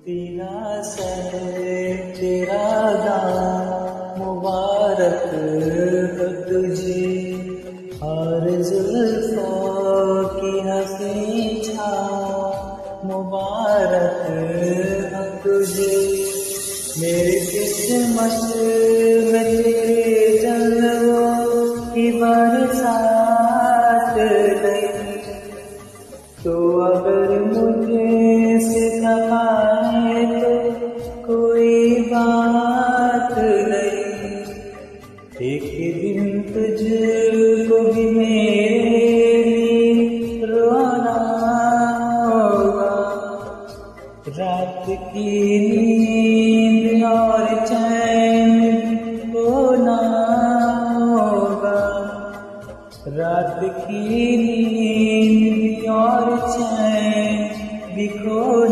तेरा सर तेरा दाम मुबारक हो तुझे, और जुल्फों की हंसी छाँव मुबारक हो तुझे। मेरी किस्मत में तेरे जलवों की बरसात नहीं, तो अगर मुझे सिखा पाए तो कोई बात नहीं। एक दिन तुझको भी मेरे लिए रोना होगा, रात की नींद और चैन खोना होगा, रात की नींद और चैन भी खो